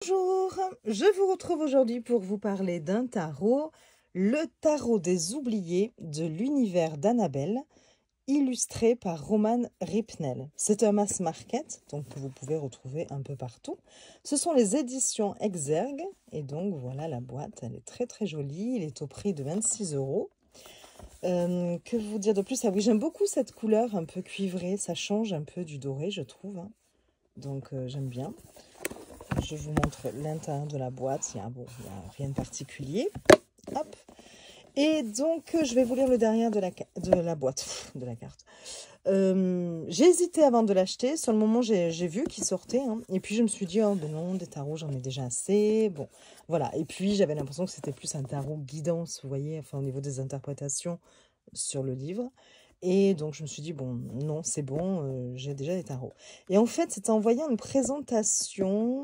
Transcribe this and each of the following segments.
Bonjour, je vous retrouve aujourd'hui pour vous parler d'un tarot, le tarot des oubliés de l'univers d'Annabelle, illustré par Roman Ripnel. C'est un mass market, donc que vous pouvez retrouver un peu partout. Ce sont les éditions Exergue, et donc voilà la boîte, elle est très très jolie, il est au prix de 26 €. Que vous dire de plus? Ah oui, j'aime beaucoup cette couleur un peu cuivrée, ça change un peu du doré, je trouve, hein. Donc j'aime bien. Je vous montre l'intérieur de la boîte. Il y a rien de particulier. Hop. Et donc, je vais vous lire le derrière de la boîte, de la carte. J'ai hésité avant de l'acheter. Sur le moment, j'ai vu qu'il sortait, hein. Et puis, je me suis dit, oh ben non, des tarots, j'en ai déjà assez. Bon, voilà. Et puis, j'avais l'impression que c'était plus un tarot guidance, vous voyez, enfin, au niveau des interprétations sur le livre. Et donc, je me suis dit, bon, non, c'est bon, j'ai déjà des tarots. Et en fait, c'était en voyant une présentation.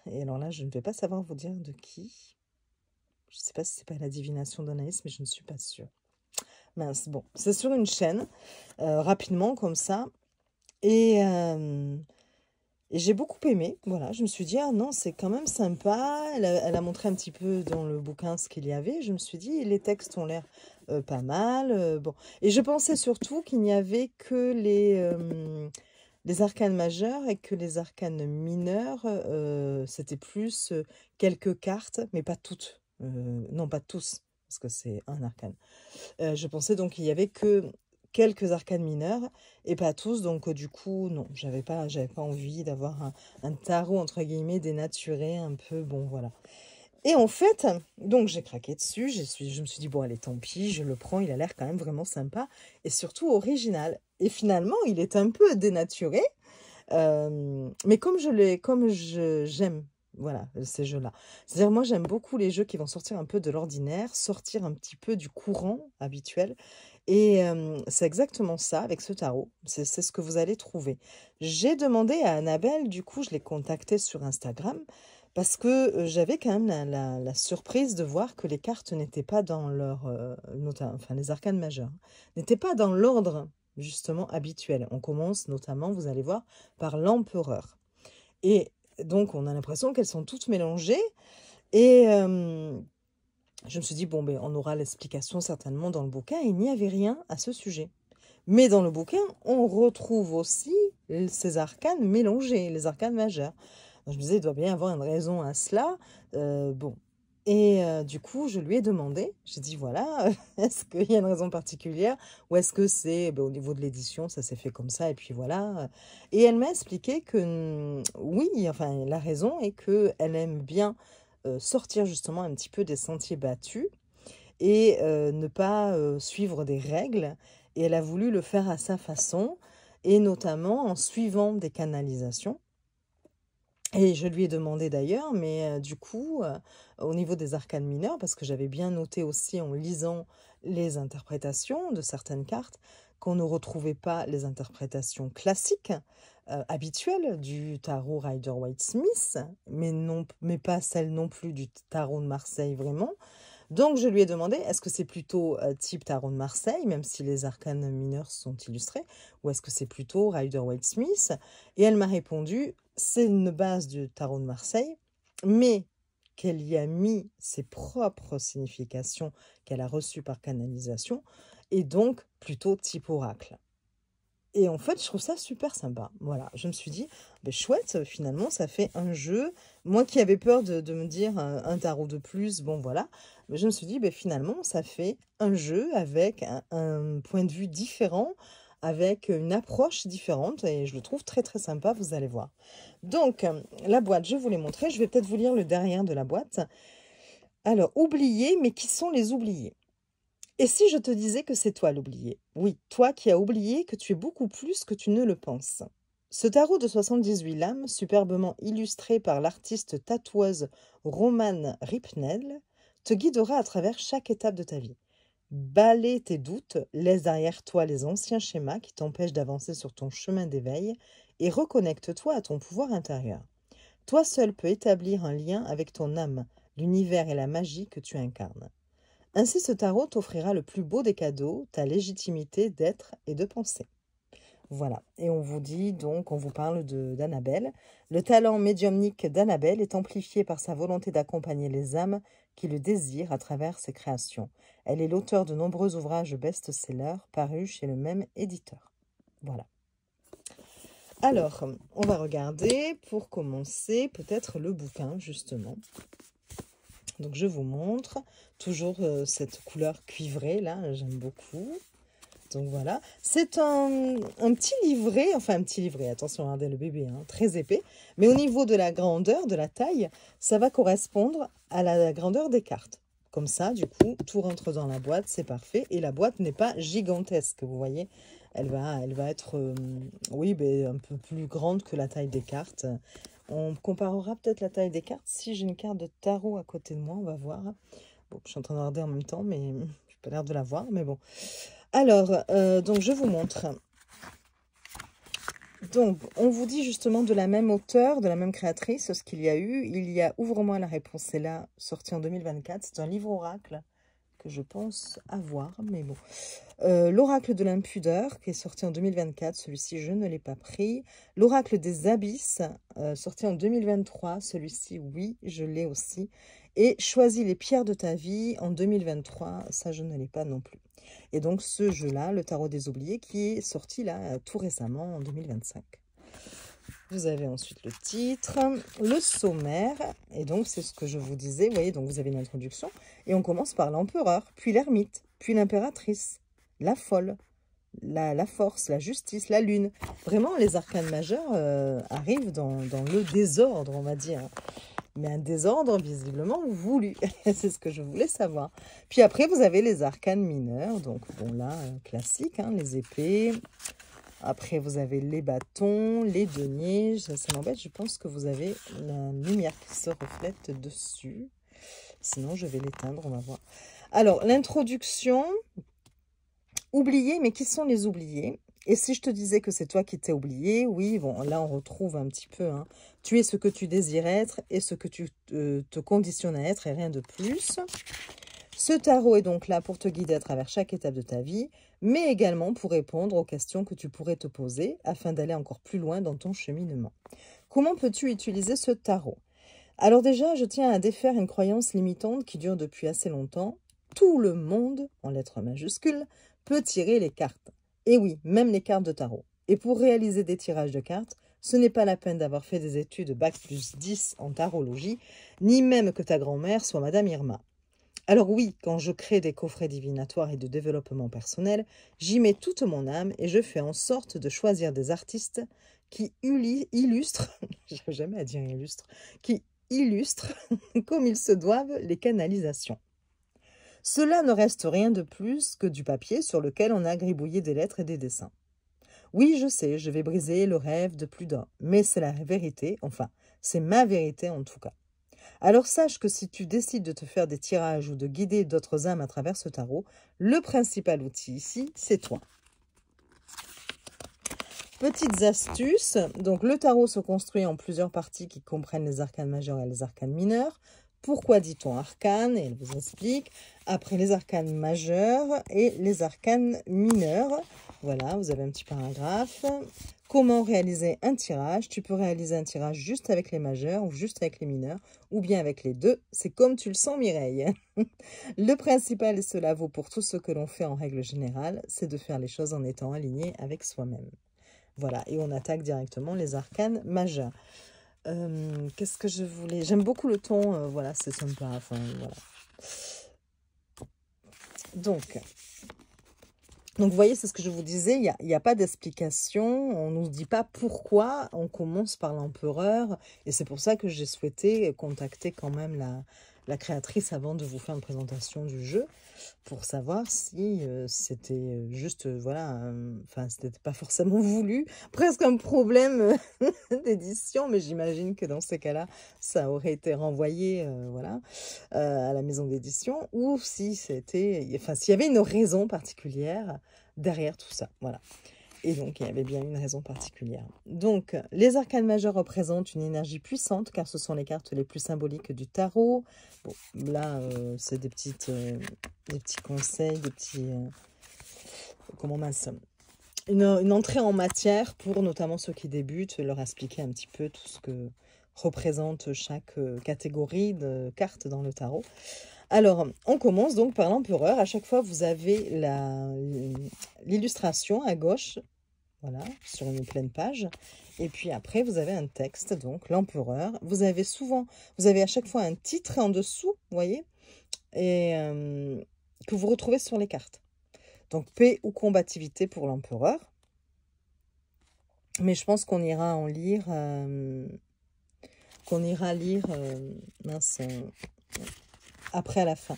Et alors là, je ne vais pas savoir vous dire de qui. Je ne sais pas si c'est pas la divination d'Anaïs, mais je ne suis pas sûre. Mince, bon, c'est sur une chaîne, rapidement, comme ça. Et j'ai beaucoup aimé, voilà. Je me suis dit, ah non, c'est quand même sympa. Elle a montré un petit peu dans le bouquin ce qu'il y avait. Je me suis dit, les textes ont l'air pas mal. Bon. Et je pensais surtout qu'il n'y avait que les arcanes majeurs et que les arcanes mineurs, c'était plus quelques cartes, mais pas toutes. Non, pas tous, parce que c'est un arcane. Je pensais donc qu'il y avait que quelques arcanes mineurs et pas tous, donc du coup, non, j'avais pas envie d'avoir un tarot, entre guillemets, dénaturé, un peu, bon, voilà. Et en fait, donc j'ai craqué dessus, je me suis dit, bon, allez, tant pis, je le prends, il a l'air quand même vraiment sympa et surtout original. Et finalement, il est un peu dénaturé, mais j'aime, voilà, ces jeux-là. C'est-à-dire, moi, j'aime beaucoup les jeux qui vont sortir un peu de l'ordinaire, sortir un petit peu du courant habituel. Et c'est exactement ça avec ce tarot. C'est ce que vous allez trouver. J'ai demandé à Annabelle, du coup, je l'ai contactée sur Instagram, parce que j'avais quand même la surprise de voir que les cartes n'étaient pas dans leur, enfin les arcanes majeures, n'étaient pas dans l'ordre justement habituel. On commence notamment, vous allez voir, par l'empereur. Et donc, on a l'impression qu'elles sont toutes mélangées. Et je me suis dit, bon, ben, on aura l'explication certainement dans le bouquin. Il n'y avait rien à ce sujet. Mais dans le bouquin, on retrouve aussi ces arcanes mélangés, les arcanes majeurs. Donc, je me disais, il doit bien y avoir une raison à cela. Bon. Et du coup, je lui ai demandé, j'ai dit, voilà, est-ce qu'il y a une raison particulière ou est-ce que c'est au niveau de l'édition, ça s'est fait comme ça et puis voilà. Et elle m'a expliqué que oui, enfin, la raison est qu'elle aime bien sortir justement un petit peu des sentiers battus et ne pas suivre des règles. Et elle a voulu le faire à sa façon, et notamment en suivant des canalisations. Et je lui ai demandé d'ailleurs, mais du coup, au niveau des arcanes mineures, parce que j'avais bien noté aussi en lisant les interprétations de certaines cartes, qu'on ne retrouvait pas les interprétations classiques, habituelles du tarot Rider-Waite-Smith, mais pas celles non plus du tarot de Marseille vraiment. Donc, je lui ai demandé, est-ce que c'est plutôt type tarot de Marseille, même si les arcanes mineurs sont illustrés, ou est-ce que c'est plutôt Rider-Waite-Smith? Et elle m'a répondu, c'est une base du tarot de Marseille, mais qu'elle y a mis ses propres significations qu'elle a reçues par canalisation, et donc plutôt type oracle. Et en fait, je trouve ça super sympa. Voilà, je me suis dit, ben chouette, finalement, ça fait un jeu. Moi qui avais peur de me dire un tarot de plus, bon voilà. Mais je me suis dit, ben finalement, ça fait un jeu avec un point de vue différent, avec une approche différente. Et je le trouve très très sympa, vous allez voir. Donc, la boîte, je vous l'ai montrée. Je vais peut-être vous lire le derrière de la boîte. Alors, oubliés, mais qui sont les oubliés? Et si je te disais que c'est toi l'oublié? Oui, toi qui as oublié que tu es beaucoup plus que tu ne le penses. Ce tarot de 78 lames, superbement illustré par l'artiste tatoueuse Romane Ripnel, te guidera à travers chaque étape de ta vie. Balaie tes doutes, laisse derrière toi les anciens schémas qui t'empêchent d'avancer sur ton chemin d'éveil et reconnecte-toi à ton pouvoir intérieur. Toi seul peux établir un lien avec ton âme, l'univers et la magie que tu incarnes. Ainsi, ce tarot t'offrira le plus beau des cadeaux, ta légitimité d'être et de penser. Voilà, et on vous dit donc, on vous parle d'Annabelle. Le talent médiumnique d'Annabelle est amplifié par sa volonté d'accompagner les âmes qui le désirent à travers ses créations. Elle est l'auteur de nombreux ouvrages best-sellers parus chez le même éditeur. Voilà. Alors, on va regarder, pour commencer, peut-être le bouquin, justement. Donc, je vous montre, toujours cette couleur cuivrée, là, j'aime beaucoup. Donc voilà, c'est un petit livret, enfin un petit livret, attention, regardez le bébé, hein, très épais. Mais au niveau de la grandeur, de la taille, ça va correspondre à la grandeur des cartes. Comme ça, du coup, tout rentre dans la boîte, c'est parfait. Et la boîte n'est pas gigantesque, vous voyez. Elle va être, oui, ben, un peu plus grande que la taille des cartes. On comparera peut-être la taille des cartes. Si j'ai une carte de tarot à côté de moi, on va voir. Bon, je suis en train de regarder en même temps, mais je n'ai pas l'air de la voir, mais bon. Alors, donc je vous montre. Donc, on vous dit justement de la même auteure, de la même créatrice, ce qu'il y a eu. Il y a Ouvre-moi la réponse, c'est là, sorti en 2024. C'est un livre oracle que je pense avoir, mais bon. L'oracle de l'impudeur, qui est sorti en 2024. Celui-ci, je ne l'ai pas pris. L'oracle des abysses, sorti en 2023. Celui-ci, oui, je l'ai aussi. Et Choisis les pierres de ta vie en 2023. Ça, je ne l'ai pas non plus. Et donc, ce jeu-là, le tarot des oubliés, qui est sorti là tout récemment en 2025. Vous avez ensuite le titre, le sommaire, et donc c'est ce que je vous disais, vous voyez, donc vous avez une introduction, et on commence par l'empereur, puis l'ermite, puis l'impératrice, la folle, la force, la justice, la lune. Vraiment, les arcanes majeurs arrivent dans le désordre, on va dire. Mais un désordre visiblement voulu. C'est ce que je voulais savoir. Puis après, vous avez les arcanes mineurs. Donc, bon, là, classique, hein, les épées. Après, vous avez les bâtons, les deniers. Ça m'embête, je pense que vous avez la lumière qui se reflète dessus. Sinon, je vais l'éteindre, on va voir. Alors, l'introduction. Oubliés, mais qui sont les oubliés? Et si je te disais que c'est toi qui t'es oublié, oui, bon, là, on retrouve un petit peu, hein. Tu es ce que tu désires être et ce que tu te conditionnes à être et rien de plus. Ce tarot est donc là pour te guider à travers chaque étape de ta vie, mais également pour répondre aux questions que tu pourrais te poser afin d'aller encore plus loin dans ton cheminement. Comment peux-tu utiliser ce tarot? Alors déjà, je tiens à défaire une croyance limitante qui dure depuis assez longtemps. Tout le monde, en lettres majuscules, peut tirer les cartes. Et oui, même les cartes de tarot. Et pour réaliser des tirages de cartes, ce n'est pas la peine d'avoir fait des études Bac+10 en tarologie, ni même que ta grand-mère soit Madame Irma. Alors oui, quand je crée des coffrets divinatoires et de développement personnel, j'y mets toute mon âme et je fais en sorte de choisir des artistes qui illustrent, j'arrive jamais à dire illustre, qui illustrent comme ils se doivent les canalisations. Cela ne reste rien de plus que du papier sur lequel on a gribouillé des lettres et des dessins. Oui, je sais, je vais briser le rêve de plus d'un, mais c'est la vérité, enfin, c'est ma vérité en tout cas. Alors sache que si tu décides de te faire des tirages ou de guider d'autres âmes à travers ce tarot, le principal outil ici, c'est toi. Petites astuces, donc le tarot se construit en plusieurs parties qui comprennent les arcanes majeurs et les arcanes mineurs. Pourquoi dit-on arcane? Et elle vous explique. Après les arcanes majeurs et les arcanes mineurs. Voilà, vous avez un petit paragraphe. Comment réaliser un tirage? Tu peux réaliser un tirage juste avec les majeurs ou juste avec les mineurs, ou bien avec les deux. C'est comme tu le sens, Mireille. Le principal, et cela vaut pour tout ce que l'on fait en règle générale, c'est de faire les choses en étant aligné avec soi-même. Voilà, et on attaque directement les arcanes majeurs. Qu'est-ce que je voulais? J'aime beaucoup le ton, voilà, c'est sympa, enfin, voilà. Donc, vous voyez, c'est ce que je vous disais, il y a pas d'explication, on ne nous dit pas pourquoi on commence par l'empereur, et c'est pour ça que j'ai souhaité contacter quand même la créatrice avant de vous faire une présentation du jeu, pour savoir si c'était juste, voilà, enfin, c'était pas forcément voulu, presque un problème d'édition, mais j'imagine que dans ces cas-là, ça aurait été renvoyé, voilà, à la maison d'édition, ou si c'était, enfin, s'il y avait une raison particulière derrière tout ça, voilà. Et donc, il y avait bien une raison particulière. Donc, les arcanes majeurs représentent une énergie puissante, car ce sont les cartes les plus symboliques du tarot. Bon, là, c'est des petits conseils, des petits... comment mince une entrée en matière pour notamment ceux qui débutent, leur expliquer un petit peu tout ce que représente chaque catégorie de cartes dans le tarot. Alors, on commence donc par l'empereur. À chaque fois, vous avez l'illustration à gauche, voilà, sur une pleine page. Et puis après, vous avez un texte, donc l'empereur. Vous avez à chaque fois un titre en dessous, vous voyez, et que vous retrouvez sur les cartes. Donc, paix ou combativité pour l'empereur. Mais je pense qu'on ira en lire, mince, après à la fin.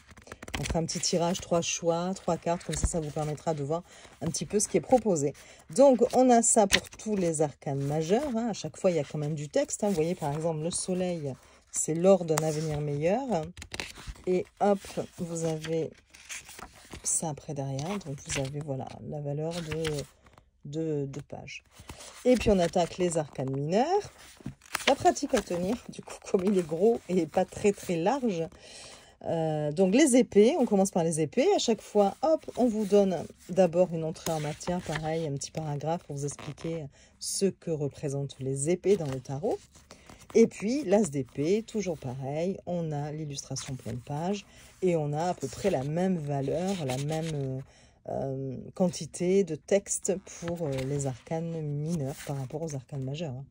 On fera un petit tirage, 3 choix, 3 cartes, comme ça vous permettra de voir un petit peu ce qui est proposé. Donc, on a ça pour tous les arcanes majeurs. Hein. À chaque fois, il y a quand même du texte. Hein. Vous voyez, par exemple, le soleil, c'est l'or d'un avenir meilleur. Et hop, vous avez ça après derrière. Donc, vous avez, voilà, la valeur de pages. Et puis, on attaque les arcanes mineurs. La pratique à tenir, du coup, comme il est gros et pas très, très large. Donc les épées, on commence par les épées. À chaque fois, hop, on vous donne d'abord une entrée en matière, pareil, un petit paragraphe pour vous expliquer ce que représentent les épées dans le tarot. Et puis l'as d'épée, toujours pareil, on a l'illustration pleine page et on a à peu près la même valeur, la même quantité de texte pour les arcanes mineurs par rapport aux arcanes majeurs. Hein.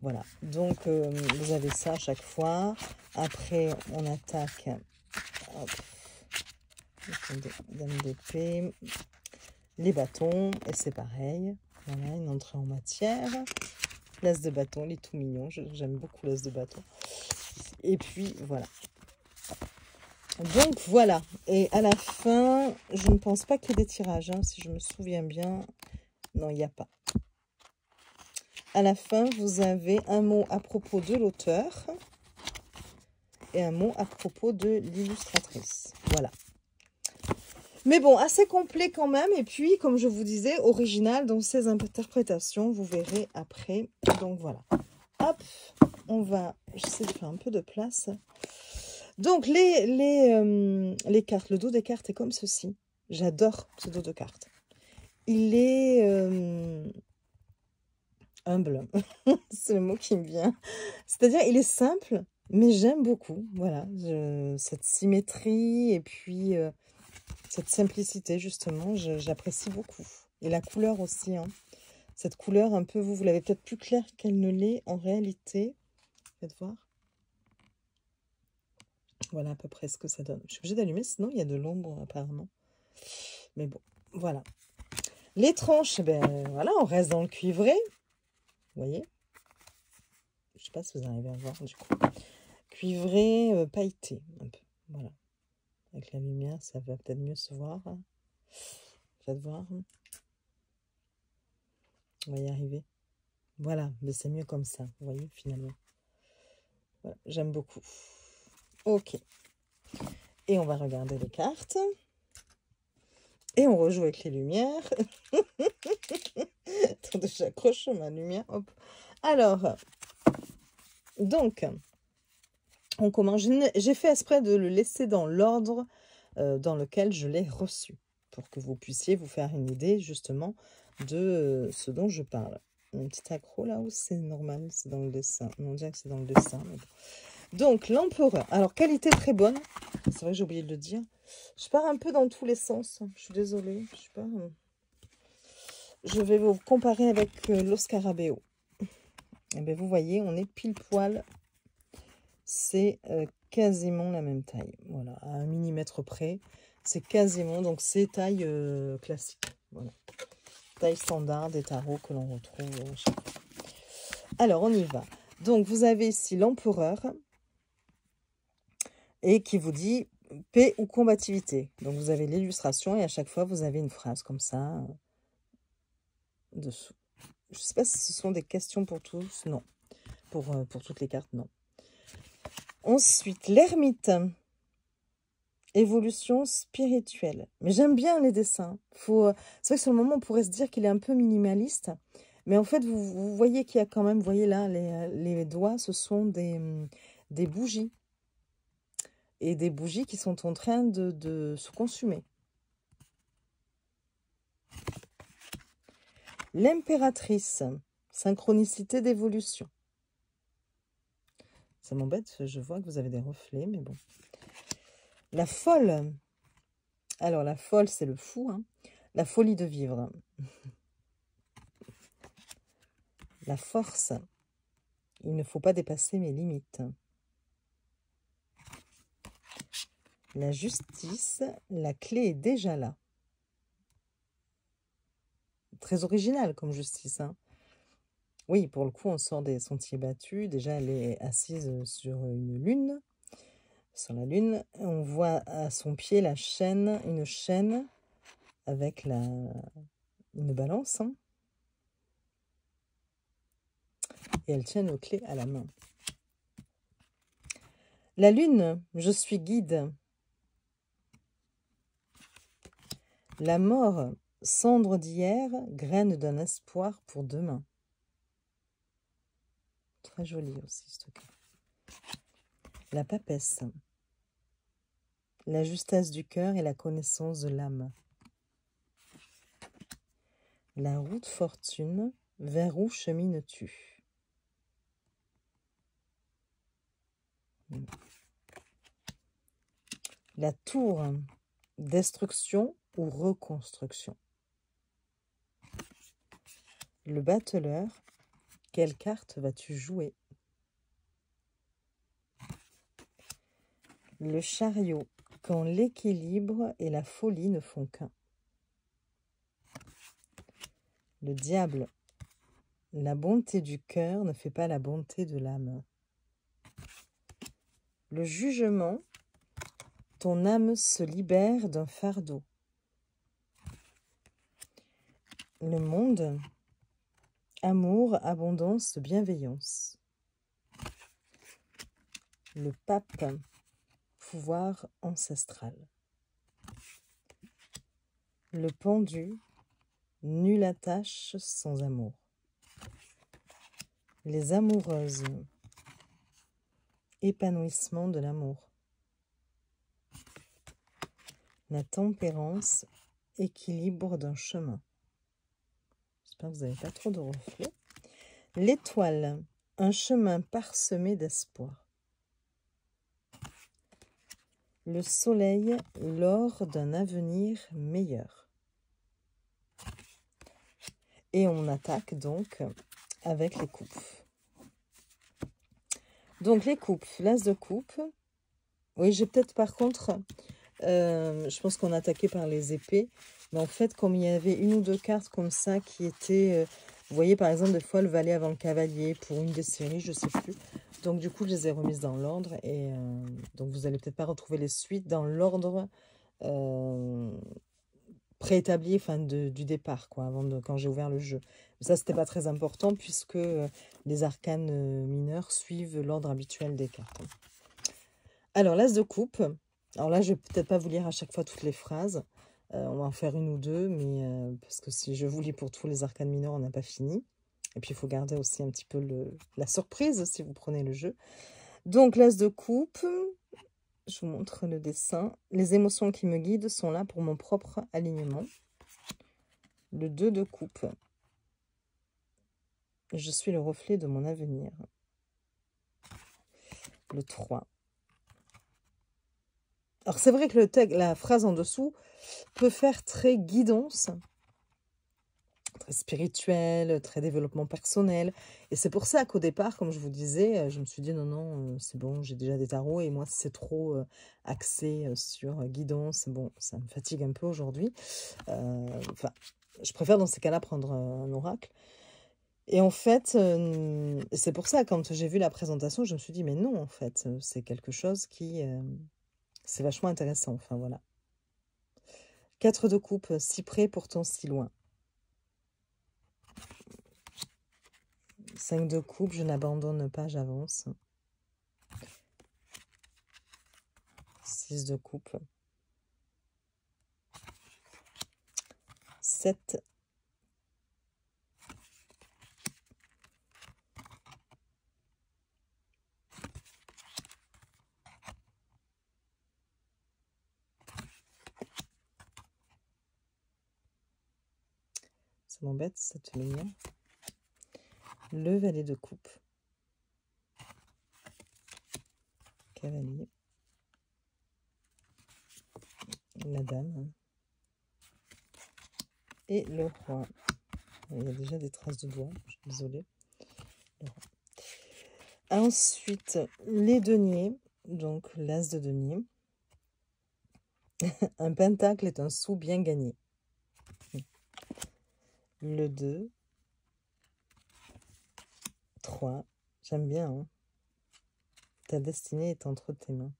Voilà, donc vous avez ça à chaque fois. Après, on attaque... Hop. Dame d'épée, les bâtons, et c'est pareil. Voilà, une entrée en matière. L'as de bâton, il est tout mignon. J'aime beaucoup l'as de bâton. Et puis, voilà. Donc, voilà. Et à la fin, je ne pense pas qu'il y ait des tirages, hein, si je me souviens bien. Non, il n'y a pas. À la fin, vous avez un mot à propos de l'auteur et un mot à propos de l'illustratrice. Voilà. Mais bon, assez complet quand même. Et puis, comme je vous disais, original dans ses interprétations. Vous verrez après. Donc, voilà. Hop, on va... J'essaie de faire un peu de place. Donc, les cartes. Le dos des cartes est comme ceci. J'adore ce dos de cartes. Il est humble. C'est le mot qui me vient. C'est-à-dire, il est simple, mais j'aime beaucoup. Voilà, cette symétrie et puis... cette simplicité, justement, j'apprécie beaucoup. Et la couleur aussi. Hein. Cette couleur, un peu, vous l'avez peut-être plus claire qu'elle ne l'est en réalité. Faites voir. Voilà à peu près ce que ça donne. Je suis obligée d'allumer, sinon il y a de l'ombre apparemment. Mais bon, voilà. Les tranches, ben voilà, on reste dans le cuivré. Vous voyez? Je ne sais pas si vous arrivez à voir du coup. Cuivré, pailleté, un peu. Voilà. Avec la lumière, ça va peut-être mieux se voir. Hein. Faites voir. On va y arriver. Voilà, mais c'est mieux comme ça, vous voyez, finalement. Voilà, j'aime beaucoup. Ok. Et on va regarder les cartes. Et on rejoue avec les lumières. Attendez, j'accroche ma lumière. Hop. Alors, donc, on commence. J'ai fait exprès de le laisser dans l'ordre dans lequel je l'ai reçu. Pour que vous puissiez vous faire une idée, justement, de ce dont je parle. Un petit accro là où c'est normal, c'est dans le dessin. On dirait que c'est dans le dessin. Mais bon. Donc, l'empereur. Alors, qualité très bonne. C'est vrai que j'ai oublié de le dire. Je pars un peu dans tous les sens. Je suis désolée. Je vais vous comparer avec l'Oscarabeo. Et bien, vous voyez, on est pile poil. C'est quasiment la même taille. Voilà, à 1 millimètre près. C'est quasiment, donc c'est taille classique. Voilà. Taille standard des tarots que l'on retrouve chaque fois. Alors, on y va. Donc, vous avez ici l'empereur. Et qui vous dit paix ou combativité. Donc, vous avez l'illustration et à chaque fois, vous avez une phrase comme ça dessous. Je ne sais pas si ce sont des questions pour tous. Non. Pour toutes les cartes, non. Ensuite, l'ermite. Évolution spirituelle. Mais j'aime bien les dessins. C'est vrai que sur le moment, on pourrait se dire qu'il est un peu minimaliste. Mais en fait, vous voyez qu'il y a quand même, vous voyez là, les doigts, ce sont des bougies. Et des bougies qui sont en train de se consumer. L'impératrice, synchronicité d'évolution. Ça m'embête, je vois que vous avez des reflets, mais bon. La folle. Alors, la folle, c'est le fou, hein. La folie de vivre. La force. Il ne faut pas dépasser mes limites. La justice. La clé est déjà là. Très original comme justice, hein. Oui, pour le coup, on sort des sentiers battus. Déjà, elle est assise sur une lune. Sur la lune, on voit à son pied la chaîne, une chaîne avec une balance, hein. Et elle tient nos clés à la main. La lune, je suis guide. La mort, cendre d'hier, graine d'un espoir pour demain. Très joli aussi, ce cas. La papesse. La justesse du cœur et la connaissance de l'âme. La route fortune, vers où chemines-tu? La tour, destruction ou reconstruction. Le battleur, quelle carte vas-tu jouer? Le chariot, quand l'équilibre et la folie ne font qu'un. Le diable, la bonté du cœur ne fait pas la bonté de l'âme. Le jugement, ton âme se libère d'un fardeau. Le monde, amour, abondance, bienveillance. Le pape, pouvoir ancestral. Le pendu, nulle attache sans amour. Les amoureuses, épanouissement de l'amour. La tempérance, équilibre d'un chemin. J'espère que vous n'avez pas trop de reflets. L'étoile, un chemin parsemé d'espoir. Le soleil, l'or d'un avenir meilleur. Et on attaque donc avec les coupes. Donc les coupes, l'as de coupe. Oui, j'ai peut-être par contre, je pense qu'on attaquait par les épées. Mais en fait, comme il y avait une ou deux cartes comme ça qui étaient... vous voyez par exemple des fois le valet avant le cavalier pour une des séries, je ne sais plus. Donc du coup, je les ai remises dans l'ordre. Et donc vous n'allez peut-être pas retrouver les suites dans l'ordre préétabli, enfin du départ, quoi, quand j'ai ouvert le jeu. Mais ça, c'était pas très important puisque les arcanes mineurs suivent l'ordre habituel des cartes. Alors, l'as de coupe. Alors là, je vais peut-être pas vous lire à chaque fois toutes les phrases. On va en faire une ou deux, mais parce que si je vous lis pour tous les arcanes mineurs, on n'a pas fini. Et puis, il faut garder aussi un petit peu la surprise si vous prenez le jeu. Donc, l'as de coupe. Je vous montre le dessin. Les émotions qui me guident sont là pour mon propre alignement. Le 2 de coupe. Je suis le reflet de mon avenir. Le 3. Alors, c'est vrai que la phrase en dessous peut faire très guidance, très spirituel, très développement personnel. Et c'est pour ça qu'au départ, comme je vous disais, je me suis dit non, c'est bon, j'ai déjà des tarots. Et moi, c'est trop axé sur guidance. Bon, ça me fatigue un peu aujourd'hui. Enfin, je préfère dans ces cas-là prendre un oracle. Et en fait, c'est pour ça, quand j'ai vu la présentation, je me suis dit, mais non, en fait, c'est quelque chose qui... c'est vachement intéressant, enfin voilà. 4 de coupe, si près, pourtant si loin. 5 de coupe, je n'abandonne pas, j'avance. 6 de coupe. 7. Ça m'embête cette lumière. Le valet de coupe. Cavalier. La dame. Et le roi. Il y a déjà des traces de doigts, je suis désolée. Ensuite, les deniers. Donc, l'as de denier. Un pentacle est un sou bien gagné. Le 2. 3. J'aime bien, hein. Ta destinée est entre tes mains.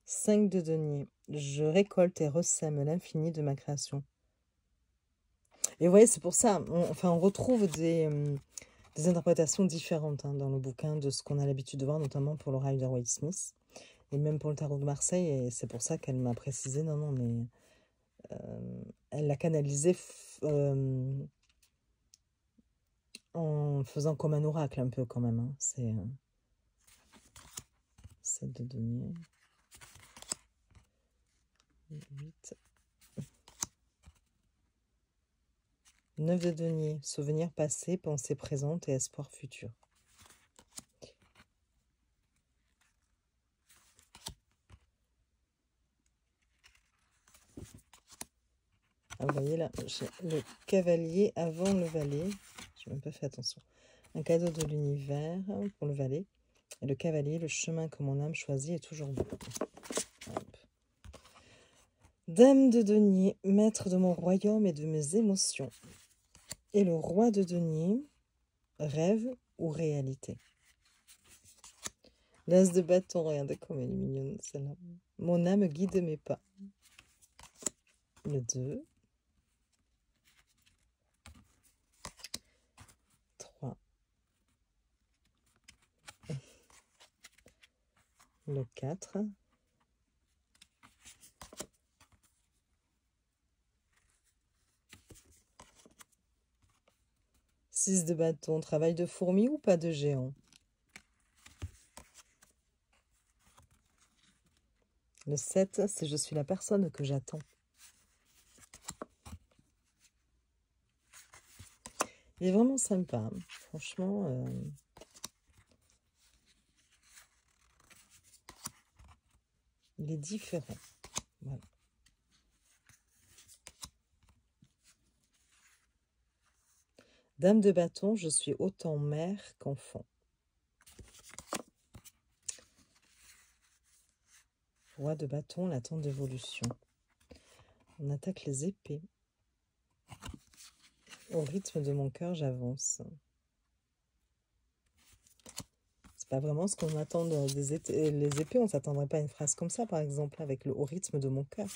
Cinq de denier. Je récolte et ressème l'infini de ma création. Et vous voyez, c'est pour ça, on retrouve des interprétations différentes hein, dans le bouquin de ce qu'on a l'habitude de voir, notamment pour le Rider-Waite-Smith. Et même pour le tarot de Marseille, et c'est pour ça qu'elle m'a précisé, non, mais elle l'a canalisé en faisant comme un oracle un peu quand même. Hein. C'est 7 de denier. 8. 9 de denier. Souvenirs passés, pensées présentes et espoir futur. Ah, vous voyez là, j'ai le cavalier avant le valet. Je n'ai même pas fait attention. Un cadeau de l'univers pour le valet. Et le cavalier, le chemin que mon âme choisit est toujours beau. Hop. Dame de denier, maître de mon royaume et de mes émotions. Et le roi de denier, rêve ou réalité. L'as de bâton, regardez comme elle est mignonne celle-là. Mon âme guide mes pas. Le 2. 3. Le 4. Six de bâton, travail de fourmi ou pas de géant. Le 7, c'est je suis la personne que j'attends. Il est vraiment sympa, hein. Franchement. Il est différent. Voilà. Dame de bâton, je suis autant mère qu'enfant. Roi de bâton, la tente d'évolution. On attaque les épées. Au rythme de mon cœur, j'avance. C'est pas vraiment ce qu'on attend les épées. On ne s'attendrait pas à une phrase comme ça, par exemple, avec le au rythme de mon cœur.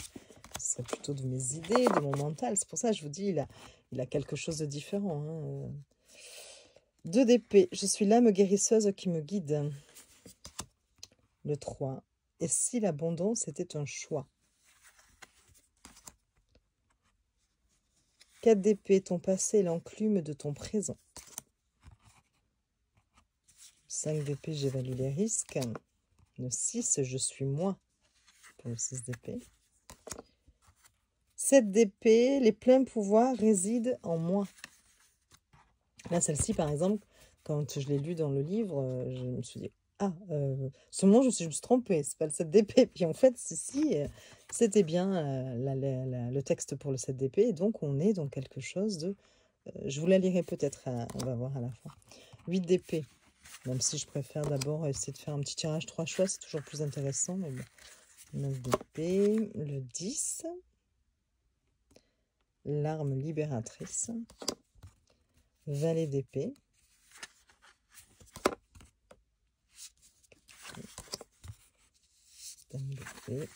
Ce serait plutôt de mes idées, de mon mental. C'est pour ça que je vous dis, il a quelque chose de différent. Hein. 2 d'épée. Je suis l'âme guérisseuse qui me guide. Le 3. Et si l'abondance était un choix? 4 d'épée. Ton passé est l'enclume de ton présent. 5 d'épée. J'évalue les risques. Le 6. Je suis moi. Pour le 6 d'épée. 7 d'épée. Les pleins pouvoirs résident en moi. Là, celle-ci, par exemple, quand je l'ai lu dans le livre, je me suis dit, ah, ce moment, je me suis trompée, c'est pas le 7 d'épée. Puis en fait, si, c'était bien le texte pour le 7 d'épée. Et donc, on est dans quelque chose de... je vous la lirai peut-être, on va voir à la fin. 8 d'épée, même si je préfère d'abord essayer de faire un petit tirage 3 choix, c'est toujours plus intéressant. Mais bon. 9 d'épée, le 10. L'arme libératrice. Valet d'épée. Dame d'épée.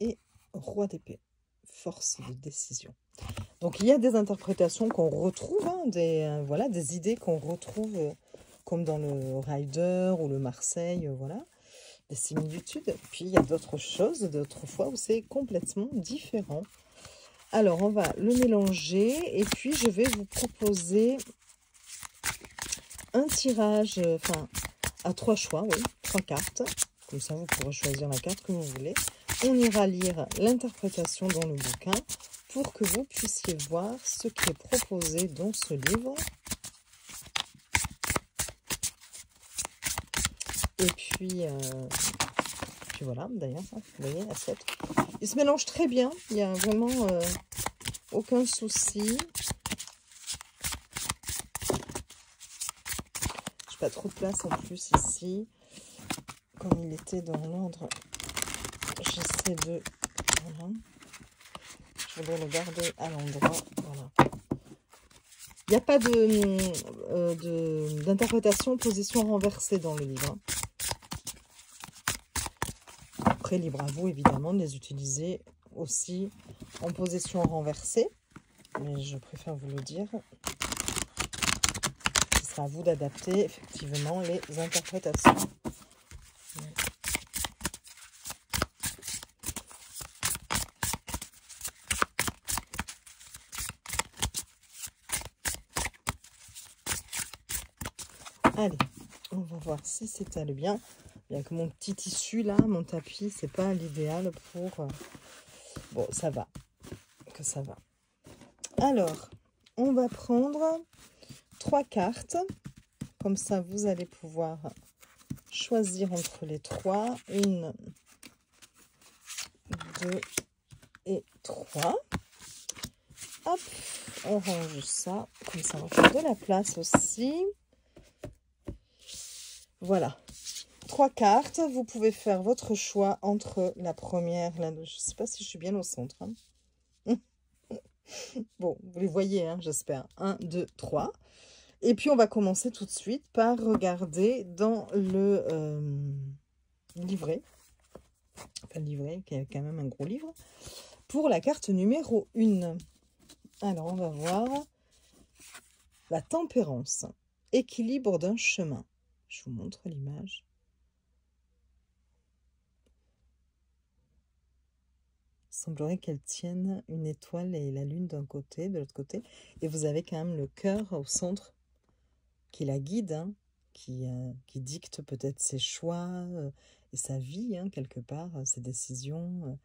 Et roi d'épée. Force de décision. Donc, il y a des interprétations qu'on retrouve, hein, des idées qu'on retrouve, comme dans le Rider ou le Marseille, voilà, des similitudes. Puis, il y a d'autres choses, d'autres fois où c'est complètement différent. Alors, on va le mélanger et puis je vais vous proposer un tirage, enfin, à 3 choix, oui, 3 cartes. Comme ça, vous pourrez choisir la carte que vous voulez. On ira lire l'interprétation dans le bouquin pour que vous puissiez voir ce qui est proposé dans ce livre. Et puis voilà, d'ailleurs, vous voyez, l'assiette. Il se mélange très bien, il n'y a vraiment aucun souci. Je n'ai pas trop de place en plus ici. Comme il était dans l'ordre, j'essaie de... Voilà. Je voudrais le garder à l'endroit. Voilà. Il n'y a pas d'interprétation position renversée dans le livre. Après, libre à vous, évidemment, de les utiliser aussi en position renversée. Mais je préfère vous le dire. Ce sera à vous d'adapter, effectivement, les interprétations. Allez, on va voir si s'étale bien. Bien que mon petit tissu là, mon tapis, c'est pas l'idéal pour... Bon, ça va. Que ça va. Alors, on va prendre 3 cartes. Comme ça, vous allez pouvoir choisir entre les 3. 1, 2 et 3. Hop, on range ça. Comme ça, on va faire de la place aussi. Voilà. 3 cartes. Vous pouvez faire votre choix entre la première... je ne sais pas si je suis bien au centre. Hein. Bon, vous les voyez, hein, j'espère. 1, 2, 3. Et puis, on va commencer tout de suite par regarder dans le livret. Enfin, le livret, qui est quand même un gros livre. Pour la carte numéro 1. Alors, on va voir la tempérance. Équilibre d'un chemin. Je vous montre l'image. Il semblerait qu'elle tienne une étoile et la lune d'un côté, de l'autre côté. Et vous avez quand même le cœur au centre qui la guide, hein, qui dicte peut-être ses choix et sa vie, hein, quelque part, ses décisions,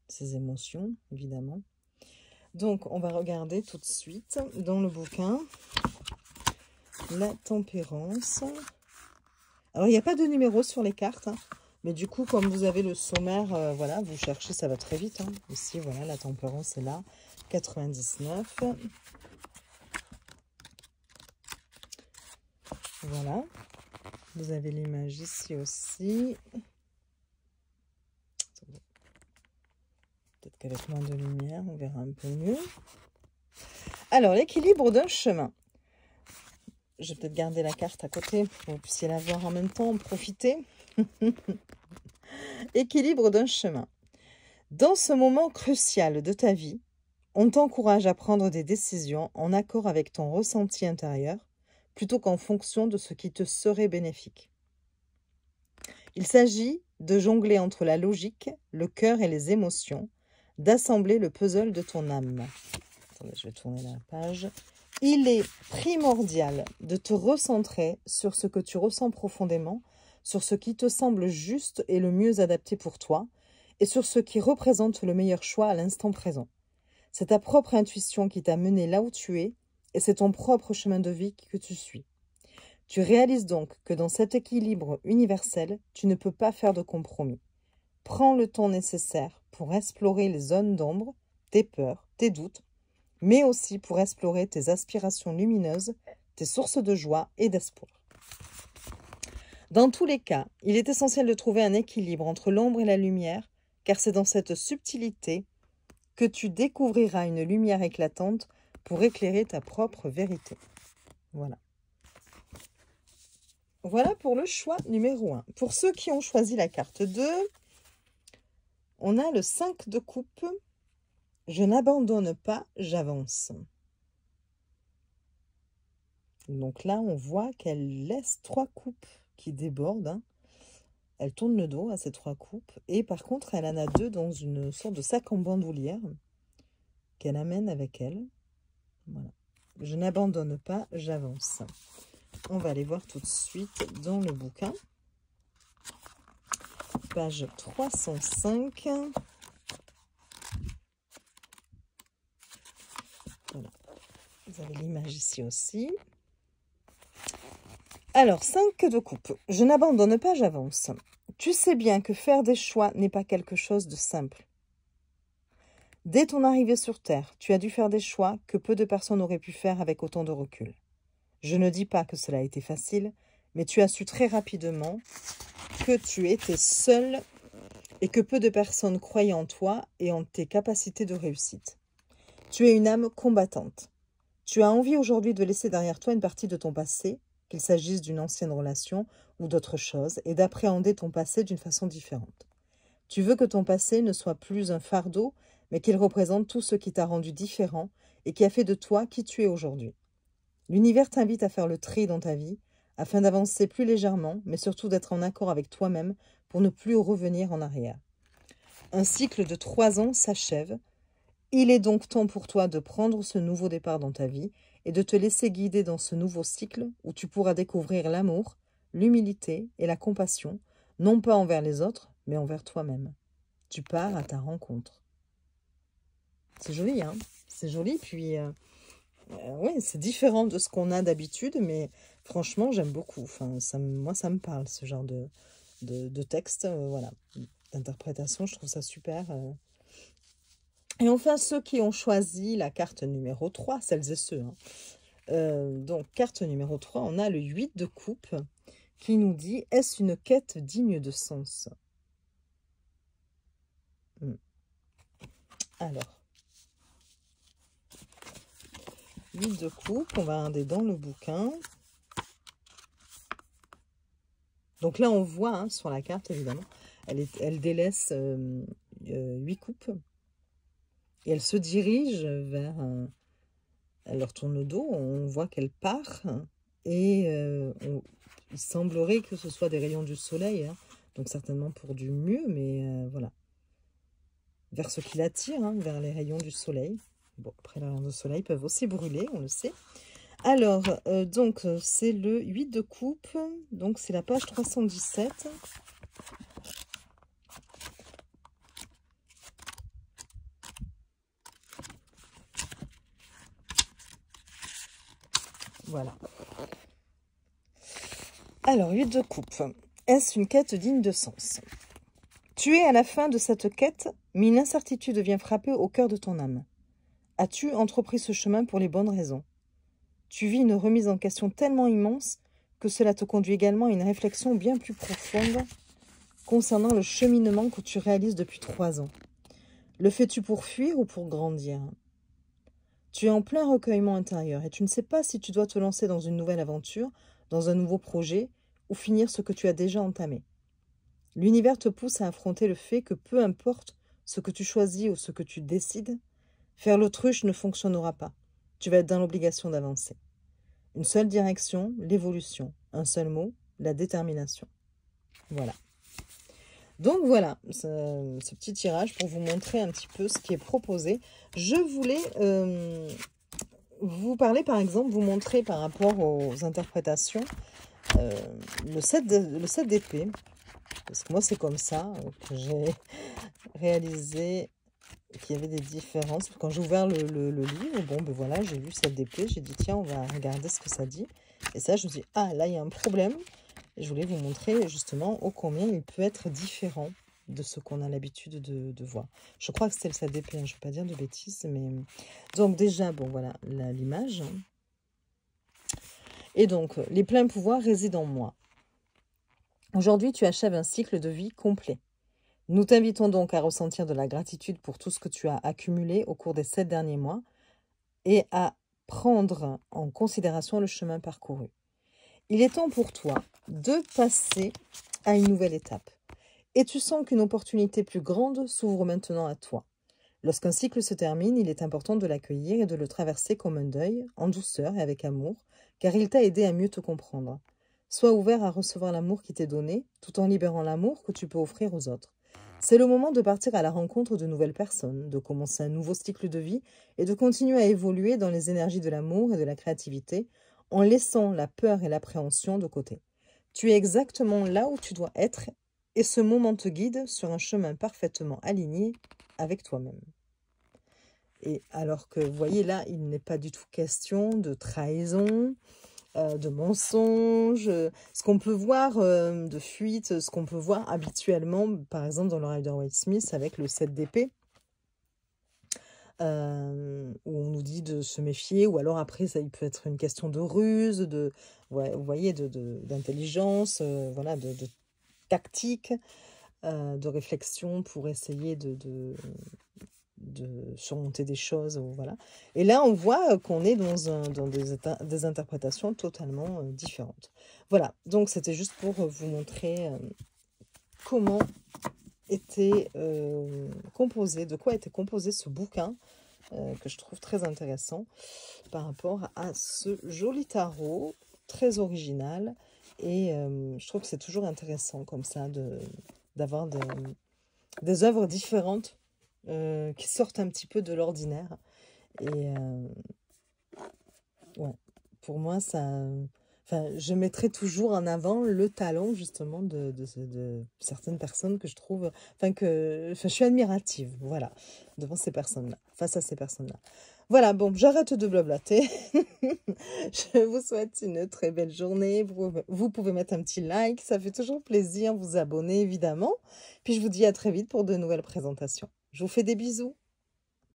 ses émotions, évidemment. Donc, on va regarder tout de suite dans le bouquin la tempérance. Alors, il n'y a pas de numéro sur les cartes, hein, mais du coup, comme vous avez le sommaire, voilà, vous cherchez, ça va très vite. Hein. Ici, voilà, la tempérance est là, 99. Voilà, vous avez l'image ici aussi. Peut-être qu'avec moins de lumière, on verra un peu mieux. Alors, l'équilibre d'un chemin. Je vais peut-être garder la carte à côté pour que vous puissiez la voir en même temps, en profiter. Équilibre d'un chemin. Dans ce moment crucial de ta vie, on t'encourage à prendre des décisions en accord avec ton ressenti intérieur, plutôt qu'en fonction de ce qui te serait bénéfique. Il s'agit de jongler entre la logique, le cœur et les émotions, d'assembler le puzzle de ton âme. Attendez, je vais tourner la page. Il est primordial de te recentrer sur ce que tu ressens profondément, sur ce qui te semble juste et le mieux adapté pour toi, et sur ce qui représente le meilleur choix à l'instant présent. C'est ta propre intuition qui t'a mené là où tu es, et c'est ton propre chemin de vie que tu suis. Tu réalises donc que dans cet équilibre universel, tu ne peux pas faire de compromis. Prends le temps nécessaire pour explorer les zones d'ombre, tes peurs, tes doutes, mais aussi pour explorer tes aspirations lumineuses, tes sources de joie et d'espoir. Dans tous les cas, il est essentiel de trouver un équilibre entre l'ombre et la lumière, car c'est dans cette subtilité que tu découvriras une lumière éclatante pour éclairer ta propre vérité. Voilà. Voilà pour le choix numéro 1. Pour ceux qui ont choisi la carte 2, on a le 5 de coupe. Je n'abandonne pas, j'avance. Donc là, on voit qu'elle laisse 3 coupes qui débordent. Hein. Elle tourne le dos à ces 3 coupes. Et par contre, elle en a 2 dans une sorte de sac en bandoulière qu'elle amène avec elle. Voilà. Je n'abandonne pas, j'avance. On va aller voir tout de suite dans le bouquin. Page 305. Voilà. Vous avez l'image ici aussi. Alors, 5 de coupe. Je n'abandonne pas, j'avance. Tu sais bien que faire des choix n'est pas quelque chose de simple. Dès ton arrivée sur Terre, tu as dû faire des choix que peu de personnes auraient pu faire avec autant de recul. Je ne dis pas que cela a été facile, mais tu as su très rapidement que tu étais seul et que peu de personnes croyaient en toi et en tes capacités de réussite. Tu es une âme combattante. Tu as envie aujourd'hui de laisser derrière toi une partie de ton passé, qu'il s'agisse d'une ancienne relation ou d'autre chose, et d'appréhender ton passé d'une façon différente. Tu veux que ton passé ne soit plus un fardeau, mais qu'il représente tout ce qui t'a rendu différent et qui a fait de toi qui tu es aujourd'hui. L'univers t'invite à faire le tri dans ta vie, afin d'avancer plus légèrement, mais surtout d'être en accord avec toi-même pour ne plus revenir en arrière. Un cycle de 3 ans s'achève. Il est donc temps pour toi de prendre ce nouveau départ dans ta vie et de te laisser guider dans ce nouveau cycle où tu pourras découvrir l'amour, l'humilité et la compassion, non pas envers les autres, mais envers toi-même. Tu pars à ta rencontre. C'est joli, hein? C'est joli, puis ouais, c'est différent de ce qu'on a d'habitude, mais franchement, j'aime beaucoup. Enfin, moi, ça me parle, ce genre de texte, voilà, d'interprétation, je trouve ça super. Et enfin, ceux qui ont choisi la carte numéro 3, celles et ceux. Hein. Donc, carte numéro 3, on a le 8 de coupe qui nous dit « Est-ce une quête digne de sens ?» Alors, 8 de coupe, on va regarder dans le bouquin. Donc là, on voit hein, sur la carte, évidemment, elle délaisse 8 coupes. Et elle se dirige vers... elle leur tourne le dos, on voit qu'elle part. Et il semblerait que ce soit des rayons du soleil. Hein, donc certainement pour du mieux, mais voilà. Vers ce qui l'attire, hein, vers les rayons du soleil. Bon, après, les rayons du soleil peuvent aussi brûler, on le sait. Alors, donc, c'est le 8 de coupe. Donc, c'est la page 317. Voilà. Alors, 8 de coupe. Est-ce une quête digne de sens? Tu es à la fin de cette quête, mais une incertitude vient frapper au cœur de ton âme. As-tu entrepris ce chemin pour les bonnes raisons? Tu vis une remise en question tellement immense que cela te conduit également à une réflexion bien plus profonde concernant le cheminement que tu réalises depuis 3 ans. Le fais-tu pour fuir ou pour grandir? Tu es en plein recueillement intérieur et tu ne sais pas si tu dois te lancer dans une nouvelle aventure, dans un nouveau projet ou finir ce que tu as déjà entamé. L'univers te pousse à affronter le fait que peu importe ce que tu choisis ou ce que tu décides, faire l'autruche ne fonctionnera pas. Tu vas être dans l'obligation d'avancer. Une seule direction, l'évolution. Un seul mot, la détermination. Voilà. Donc voilà, ce petit tirage pour vous montrer un petit peu ce qui est proposé. Je voulais vous parler par exemple, vous montrer par rapport aux interprétations le 7 d'épée. Parce que moi c'est comme ça que j'ai réalisé qu'il y avait des différences. Quand j'ai ouvert le livre, bon ben voilà, j'ai vu 7 d'épée, j'ai dit tiens on va regarder ce que ça dit. Et ça je me suis dit ah là il y a un problème. Et je voulais vous montrer justement ô combien il peut être différent de ce qu'on a l'habitude de voir. Je crois que c'est le 7 d'épée, hein, je ne vais pas dire de bêtises. Mais... Donc déjà, bon voilà l'image. Et donc, les pleins pouvoirs résident en moi. Aujourd'hui, tu achèves un cycle de vie complet. Nous t'invitons donc à ressentir de la gratitude pour tout ce que tu as accumulé au cours des 7 derniers mois et à prendre en considération le chemin parcouru. Il est temps pour toi de passer à une nouvelle étape. Et tu sens qu'une opportunité plus grande s'ouvre maintenant à toi. Lorsqu'un cycle se termine, il est important de l'accueillir et de le traverser comme un deuil, en douceur et avec amour, car il t'a aidé à mieux te comprendre. Sois ouvert à recevoir l'amour qui t'est donné, tout en libérant l'amour que tu peux offrir aux autres. C'est le moment de partir à la rencontre de nouvelles personnes, de commencer un nouveau cycle de vie et de continuer à évoluer dans les énergies de l'amour et de la créativité en laissant la peur et l'appréhension de côté. Tu es exactement là où tu dois être et ce moment te guide sur un chemin parfaitement aligné avec toi-même. Et alors que, vous voyez, là, il n'est pas du tout question de trahison, de mensonges, ce qu'on peut voir de fuite, ce qu'on peut voir habituellement, par exemple dans le Rider-Waite-Smith avec le 7 d'épée, où on nous dit de se méfier, ou alors après, ça, il peut être une question de ruse, ouais, vous voyez, d'intelligence, voilà, de tactique, de réflexion pour essayer de surmonter des choses, voilà. Et là, on voit qu'on est dans des interprétations totalement différentes. Voilà, donc c'était juste pour vous montrer comment était composé, de quoi était composé ce bouquin, que je trouve très intéressant par rapport à ce joli tarot, très original. Et je trouve que c'est toujours intéressant comme ça d'avoir des œuvres différentes qui sortent un petit peu de l'ordinaire. Et ouais, pour moi, je mettrai toujours en avant le talent justement de certaines personnes que je trouve, je suis admirative, voilà, devant ces personnes-là, face à ces personnes-là. Voilà, bon, j'arrête de blablater. Je vous souhaite une très belle journée. Vous pouvez mettre un petit like, ça fait toujours plaisir, vous abonner évidemment. Puis je vous dis à très vite pour de nouvelles présentations. Je vous fais des bisous.